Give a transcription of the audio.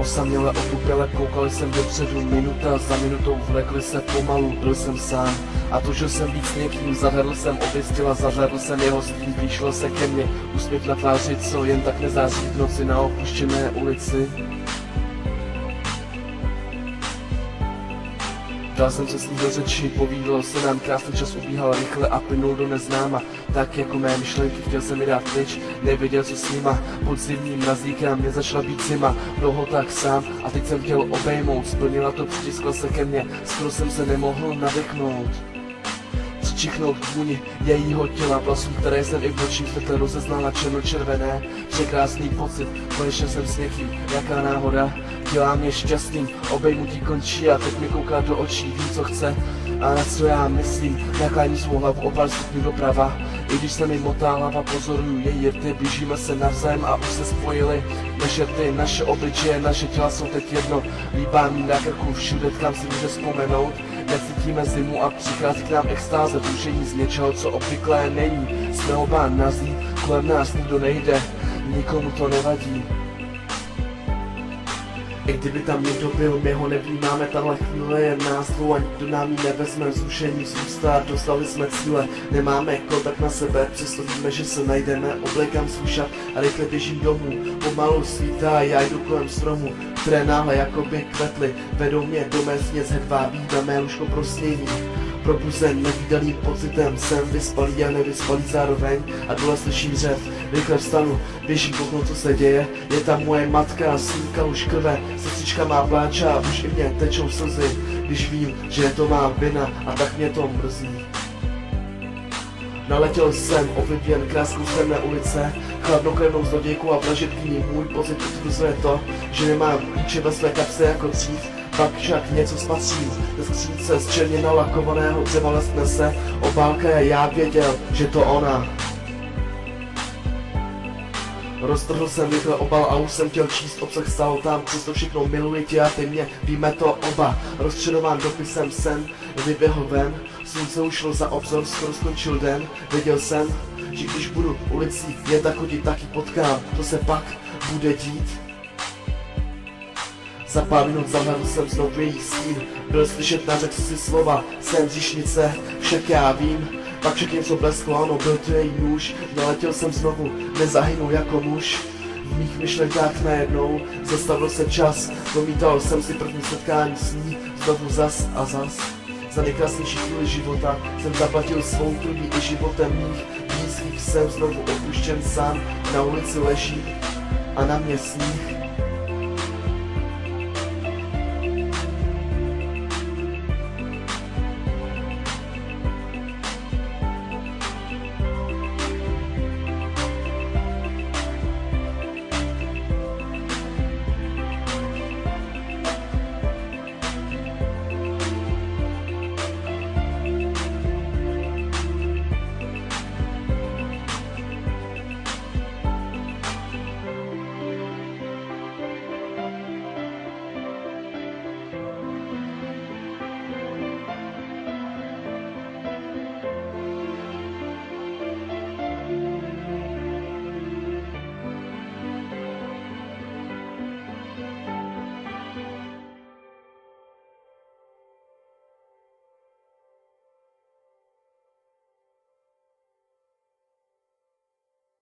Osaměle otupěle koukal jsem dopředu, minuta za minutou vlekli se pomalu, byl jsem sám a tužil jsem být s někým, zahledl jsem oběstil a zahledl jsem jeho stín, blížil se ke mně, úsměv na tváři, co jen tak nezáří v noci na opuštěné ulici. Dal jsem se s ním do řeči, povídal se nám, krásný čas ubíhal rychle a plynul do neznáma. Tak jako mé myšlenky, chtěl jsem mi dát pryč, nevěděl co s nima. Pod zimním mrazíkem mě začala být zima, dlouho tak sám a teď jsem chtěl obejmout. Splnila to, přitiskla se ke mně, skoro jsem se nemohl nadechnout. Přičichnout k vůni jejího těla, vlasů, které jsem i v nočním světle rozeznala červené. Překrásný pocit, konečně jsem s někým, jaká náhoda, dělá mě šťastným, obejmutí končí a teď mi kouká do očí, ví co chce a na co já myslím, nakláním svou hlavu o pár stupňů doprava. I když se mi motá hlava, pozoruju její rty, blížíme se navzájem a už se spojili naše rty, naše obličeje, naše těla jsou teď jedno. Líbá mi na krku všude, kam si může vzpomenout. Necítíme zimu a přichází k nám extáze, tušení z něčeho, co obvyklé není. Jsme oba nazí, kolem nás nikdo nejde, nikomu to nevadí. I kdyby tam někdo byl, my ho nevnímáme, tahle chvíle je nás dvou a nikdo nám ji nevezme, vzrušení zůstá, dostali jsme cíle, nemáme kontakt na sebe, přesto víme, že se najdeme, oblékám svůj šat a rychle běžím domů, pomalu svítá, já jdu kolem stromu, které náhle jakoby kvetly, vedou mě do mezně zhedvábí na mé lůžko prostění. Probuzen nevídaným pocitem, jsem vyspalý a nevyspalý zároveň a dole slyším řev, rychle vstanu, běžím kouknout, co se děje, je tam moje matka, synka už krve, sestřička má pláče a už i mě tečou slzy, když vím, že je to má vina a tak mě to mrzí. Naletěl jsem ovlivněn kráskou temné ulice, chladnokrevnou zlodějkou a vražedkyní, můj pocit potvrzuje to, že nemám klíče ve své kapse jako dřív. Pak však něco spatřím, ze skřínce z černě nalakovaného dřeva leskne se obálka, já věděl, že to ona. Roztrhl jsem rychle obal a už jsem chtěl číst obsah, stál tam, přesto všechno miluji tě a ty mě, víme to oba. Rozčarován dopisem jsem vyběhl ven, slunce ušlo za obzor, skoro skončil den, věděl jsem, že když budu ulicí jen tak chodit, taky potkám, to se pak bude dít. Za pár minut zahledl jsem znovu její stín, byl slyšet na řekl si slova, jsem říšnice, však já vím. Pak však něco blesklo, ano, byl to její nůž, naletěl jsem znovu, nezahynul jako muž. V mých myšlenkách najednou zastavil se čas, promítal jsem si první setkání s ní, znovu zas a zas. Za nejkrásnější chvíli života jsem zaplatil svou krví i životem mých blízkých, jsem znovu opuštěn sám, na ulici leží a na mě sníh.